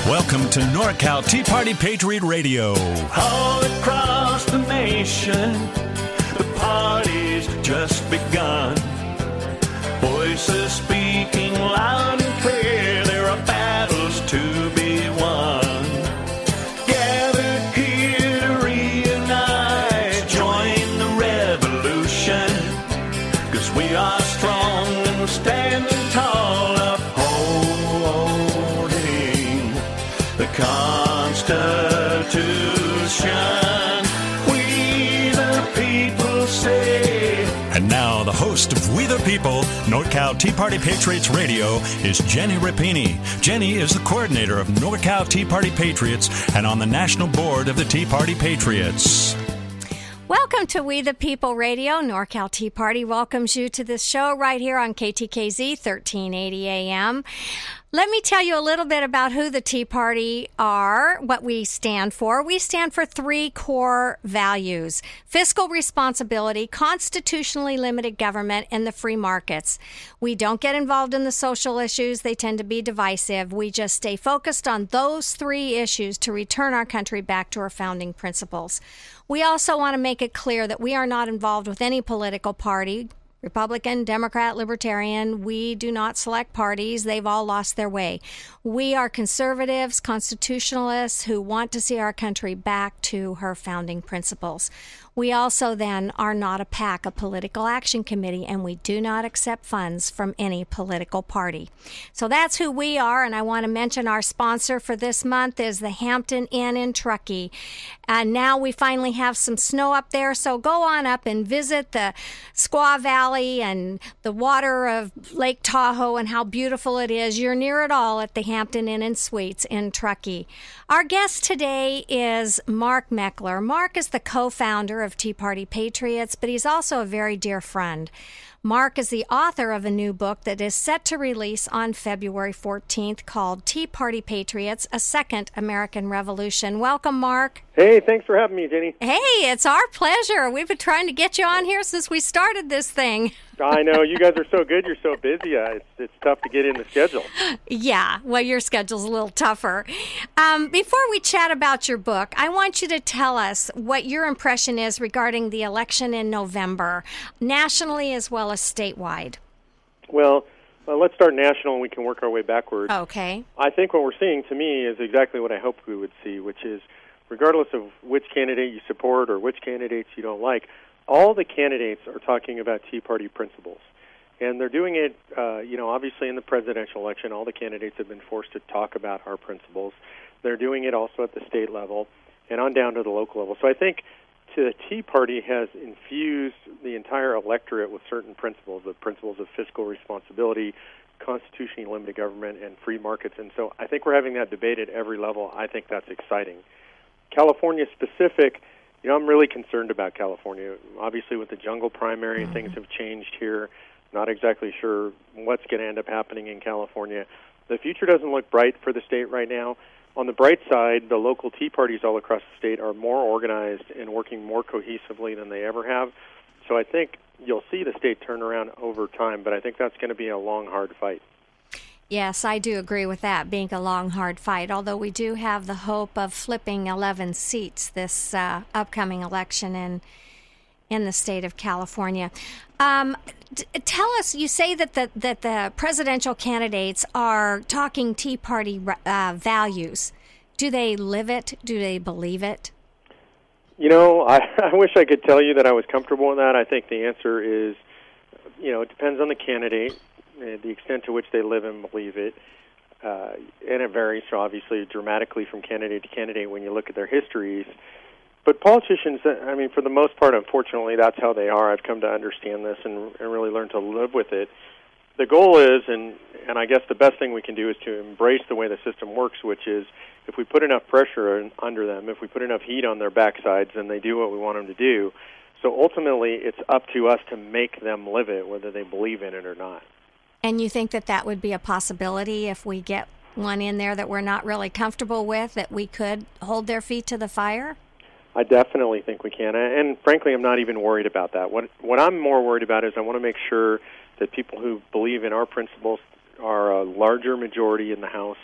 Welcome to NorCal Tea Party Patriot Radio. All across the nation, the party's just begun. Voices speaking loud and clear, there are battles to be won. Gathered here to reunite, join the revolution, 'cause we are strong and we're standing tall, upholding the Constitution. We the people say. And now the host of We the People, NorCal Tea Party Patriots Radio, is Ginny Rapini. Ginny is the coordinator of NorCal Tea Party Patriots and on the national board of the Tea Party Patriots. Welcome to We the People Radio. NorCal Tea Party welcomes you to this show right here on KTKZ 1380 AM. Let me tell you a little bit about who the Tea Party are, what we stand for. We stand for three core values: fiscal responsibility, constitutionally limited government, and the free markets. We don't get involved in the social issues. They tend to be divisive. We just stay focused on those three issues to return our country back to our founding principles. We also want to make it clear that we are not involved with any political party, Republican, Democrat, Libertarian. We do not select parties. They've all lost their way. We are conservatives, constitutionalists who want to see our country back to her founding principles. We also then are not a PAC, a political action committee, and we do not accept funds from any political party. So that's who we are, and I want to mention our sponsor for this month is the Hampton Inn in Truckee. And now we finally have some snow up there, so go on up and visit the Squaw Valley and the water of Lake Tahoe and how beautiful it is. You're near it all at the Hampton Inn and Suites in Truckee. Our guest today is Mark Meckler. Mark is the co-founder of Tea Party Patriots, but he's also a very dear friend. Mark is the author of a new book that is set to release on February 14th called Tea Party Patriots, A Second American Revolution. Welcome, Mark. Hey, thanks for having me, Jenny. Hey, it's our pleasure. We've been trying to get you on here since we started this thing. I know. You guys are so good. You're so busy. It's tough to get in the schedule. Yeah, well, your schedule's a little tougher. Before we chat about your book, I want you to tell us what your impression is regarding the election in November, nationally as well as statewide. Well, let's start national and we can work our way backwards. Okay. I think what we're seeing, to me, is exactly what I hoped we would see, which is regardless of which candidate you support or which candidates you don't like, all the candidates are talking about Tea Party principles. And they're doing it, obviously in the presidential election, all the candidates have been forced to talk about our principles. They're doing it also at the state level and on down to the local level. So I think the Tea Party has infused the entire electorate with certain principles, the principles of fiscal responsibility, constitutionally limited government, and free markets. And so I think we're having that debate at every level. I think that's exciting. California specific, I'm really concerned about California. Obviously, with the jungle primary, things have changed here. Not exactly sure what's going to end up happening in California. The future doesn't look bright for the state right now. On the bright side, the local Tea Parties all across the state are more organized and working more cohesively than they ever have. So I think you'll see the state turn around over time, but I think that's going to be a long, hard fight. Yes, I do agree with that, being a long, hard fight, although we do have the hope of flipping 11 seats this upcoming election in the state of California. Tell us, you say that the presidential candidates are talking Tea Party values. Do they live it? Do they believe it? I wish I could tell you that I was comfortable with that. I think the answer is, it depends on the candidate, the extent to which they live and believe it. And it varies, obviously, dramatically from candidate to candidate when you look at their histories. But politicians, for the most part, unfortunately, that's how they are. I've come to understand this and really learn to live with it. The goal is, and I guess the best thing we can do is to embrace the way the system works, which is if we put enough pressure under them, if we put enough heat on their backsides, then they do what we want them to do. So ultimately, it's up to us to make them live it, whether they believe in it or not. And you think that would be a possibility if we get one in there that we're not really comfortable with, that we could hold their feet to the fire? I definitely think we can. And frankly, I'm not even worried about that. What I'm more worried about is I want to make sure that people who believe in our principles are a larger majority in the House,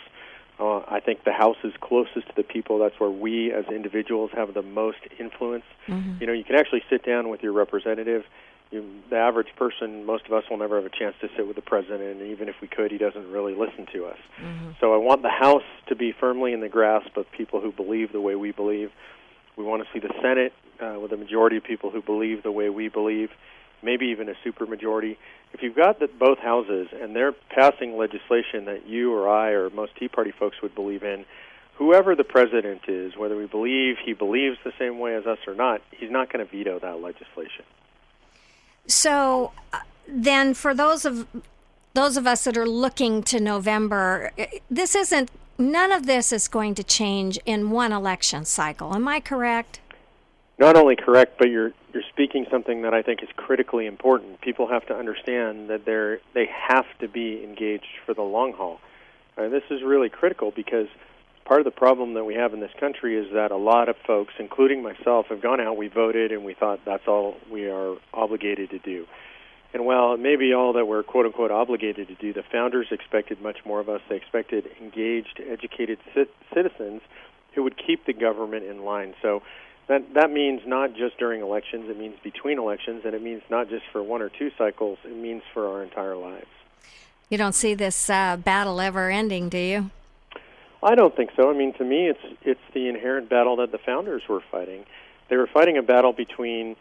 I think the House is closest to the people. That's where we as individuals have the most influence. Mm-hmm. You can actually sit down with your representative. The average person, most of us will never have a chance to sit with the president, and even if we could, he doesn't really listen to us. Mm-hmm. So I want the House to be firmly in the grasp of people who believe the way we believe. We want to see the Senate with a majority of people who believe the way we believe, maybe even a supermajority. If you've got both houses and they're passing legislation that you or I or most Tea Party folks would believe in, whoever the president is, whether we believe he believes the same way as us or not, he's not going to veto that legislation. So then for those of us that are looking to November, none of this is going to change in one election cycle. Am I correct? Not only correct, but you're speaking something that I think is critically important. People have to understand that they have to be engaged for the long haul. This is really critical because part of the problem that we have in this country is that a lot of folks, including myself, have gone out, we voted, and we thought that's all we are obligated to do. And while it may be all that we're quote-unquote obligated to do, the founders expected much more of us. They expected engaged, educated citizens who would keep the government in line. So that means not just during elections, it means between elections, and it means not just for one or two cycles, it means for our entire lives. You don't see this battle ever ending, do you? I don't think so. I mean, to me, it's the inherent battle that the founders were fighting. They were fighting a battle between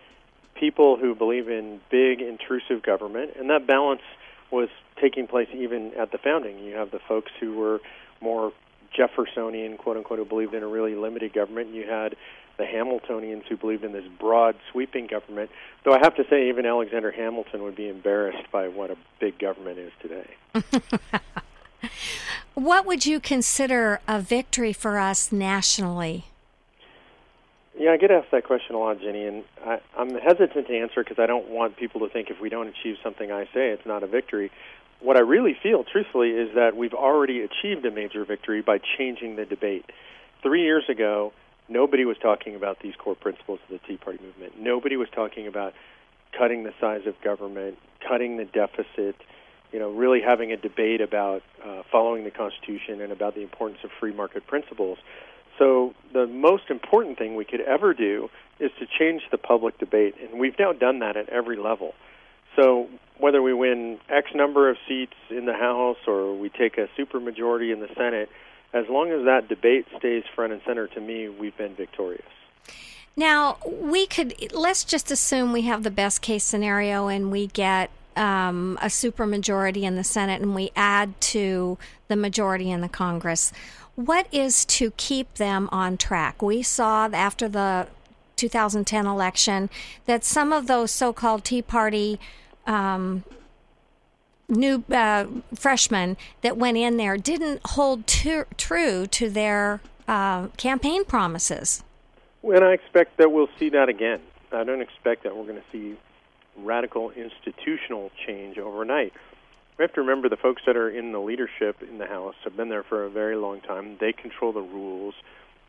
people who believe in big, intrusive government, and that balance was taking place even at the founding. You have the folks who were more Jeffersonian, quote-unquote, who believed in a really limited government. You had the Hamiltonians who believed in this broad, sweeping government, though I have to say even Alexander Hamilton would be embarrassed by what a big government is today. What would you consider a victory for us nationally? Yeah, I get asked that question a lot, Ginny, and I'm hesitant to answer because I don't want people to think if we don't achieve something I say, it's not a victory. What I really feel, truthfully, is that we've already achieved a major victory by changing the debate. 3 years ago, nobody was talking about these core principles of the Tea Party movement. Nobody was talking about cutting the size of government, cutting the deficit, really having a debate about following the Constitution and about the importance of free market principles. So the most important thing we could ever do is to change the public debate, and we've now done that at every level. So whether we win X number of seats in the House or we take a supermajority in the Senate, as long as that debate stays front and center, to me, we've been victorious. Now, let's just assume we have the best case scenario and we get a supermajority in the Senate and we add to the majority in the Congress. What is to keep them on track? We saw after the 2010 election that some of those so-called Tea Party new freshmen that went in there didn't hold true to their campaign promises. And I expect that we'll see that again. I don't expect that we're going to see radical institutional change overnight. We have to remember the folks that are in the leadership in the House have been there for a very long time. They control the rules.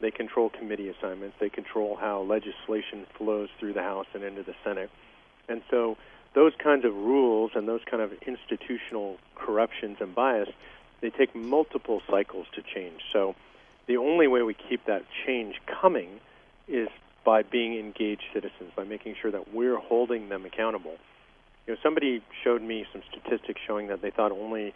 They control committee assignments. They control how legislation flows through the House and into the Senate. And so those kinds of rules and those kind of institutional corruptions and bias, they take multiple cycles to change. So the only way we keep that change coming is by being engaged citizens, by making sure that we're holding them accountable. Somebody showed me some statistics showing that they thought only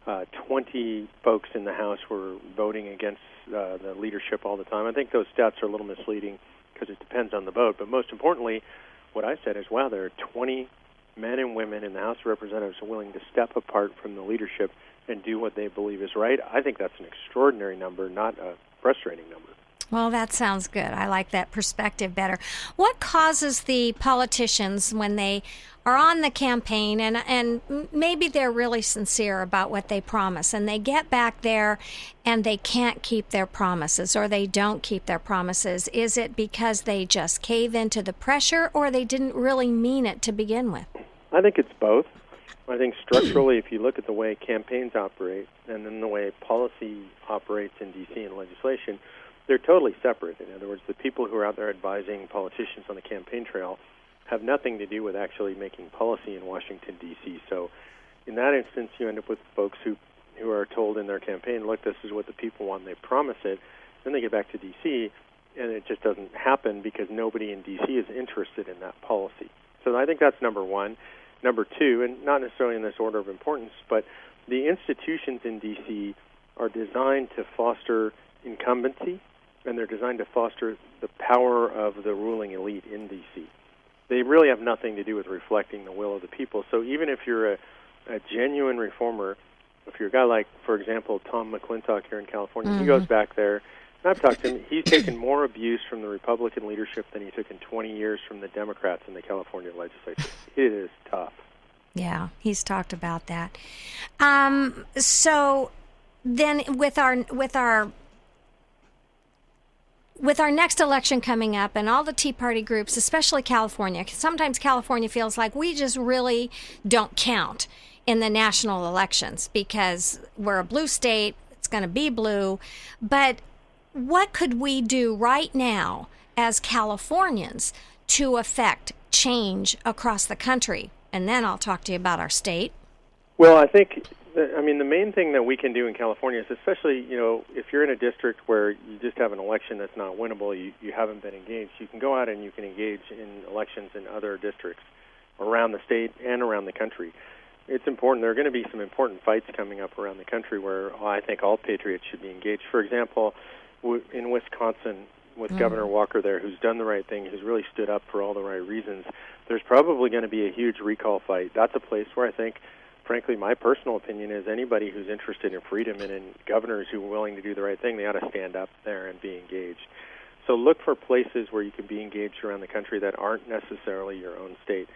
20 folks in the House were voting against the leadership all the time. I think those stats are a little misleading because it depends on the vote. But most importantly, what I said is, wow, there are 20 men and women in the House of Representatives willing to step apart from the leadership and do what they believe is right. I think that's an extraordinary number, not a frustrating number. Well, that sounds good. I like that perspective better. What causes the politicians when they are on the campaign and maybe they're really sincere about what they promise and they get back there and they can't keep their promises or they don't keep their promises? Is it because they just cave into the pressure or they didn't really mean it to begin with? I think it's both. I think structurally, if you look at the way campaigns operate and then the way policy operates in D.C. and legislation, they're totally separate. In other words, the people who are out there advising politicians on the campaign trail have nothing to do with actually making policy in Washington, D.C. So in that instance, you end up with folks who who are told in their campaign, look, this is what the people want, and they promise it. Then they get back to D.C., and it just doesn't happen because nobody in D.C. is interested in that policy. So I think that's number one. Number two, and not necessarily in this order of importance, but the institutions in D.C. are designed to foster incumbency, and they're designed to foster the power of the ruling elite in D.C. They really have nothing to do with reflecting the will of the people. So even if you're a genuine reformer, if you're a guy like, for example, Tom McClintock here in California, he goes back there, and I've talked to him, he's taken more abuse from the Republican leadership than he took in 20 years from the Democrats in the California legislature. It is tough. Yeah, he's talked about that. So then with our next election coming up and all the Tea Party groups, especially California, sometimes California feels like we just really don't count in the national elections because we're a blue state, it's going to be blue. But what could we do right now as Californians to affect change across the country? And then I'll talk to you about our state. Well, I think, the main thing that we can do in California is, especially, if you're in a district where you just have an election that's not winnable, you haven't been engaged, you can go out and you can engage in elections in other districts around the state and around the country. It's important. There are going to be some important fights coming up around the country where I think all patriots should be engaged. For example, in Wisconsin, with Governor Walker there, who's done the right thing, who's really stood up for all the right reasons, there's probably going to be a huge recall fight. That's a place where I think, frankly, my personal opinion is anybody who's interested in freedom and in governors who are willing to do the right thing, they ought to stand up there and be engaged. So look for places where you can be engaged around the country that aren't necessarily your own state.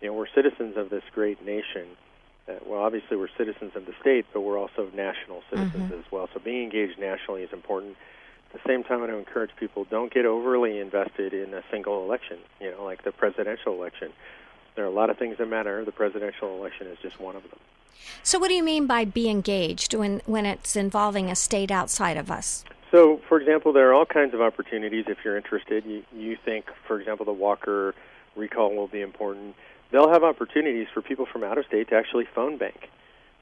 We're citizens of this great nation. Well, obviously we're citizens of the state, but we're also national citizens as well. So being engaged nationally is important. At the same time, I encourage people, don't get overly invested in a single election, like the presidential election. There are a lot of things that matter. The presidential election is just one of them. So what do you mean by be engaged when it's involving a state outside of us? So, for example, there are all kinds of opportunities if you're interested. You think, for example, the Walker recall will be important. They'll have opportunities for people from out of state to actually phone bank.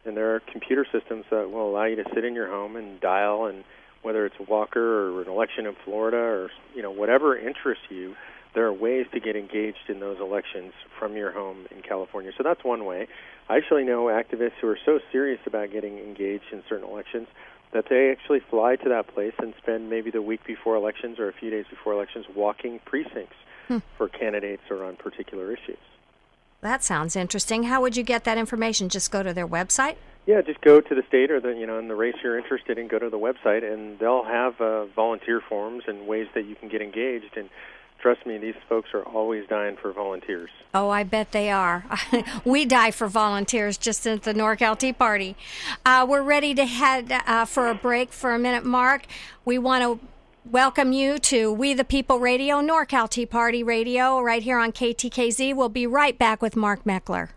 And there are computer systems that will allow you to sit in your home and dial, and whether it's Walker or an election in Florida or whatever interests you, there are ways to get engaged in those elections from your home in California. So that's one way. I actually know activists who are so serious about getting engaged in certain elections that they actually fly to that place and spend maybe the week before elections or a few days before elections walking precincts for candidates or on particular issues. That sounds interesting. How would you get that information? Just go to their website? Yeah, just go to the state or in the race you're interested in, go to the website, and they'll have volunteer forms and ways that you can get engaged. And trust me, these folks are always dying for volunteers. Oh, I bet they are. We die for volunteers just at the NorCal Tea Party. We're ready to head for a break for a minute, Mark. We want to welcome you to We the People Radio, NorCal Tea Party Radio, right here on KTKZ. We'll be right back with Mark Meckler.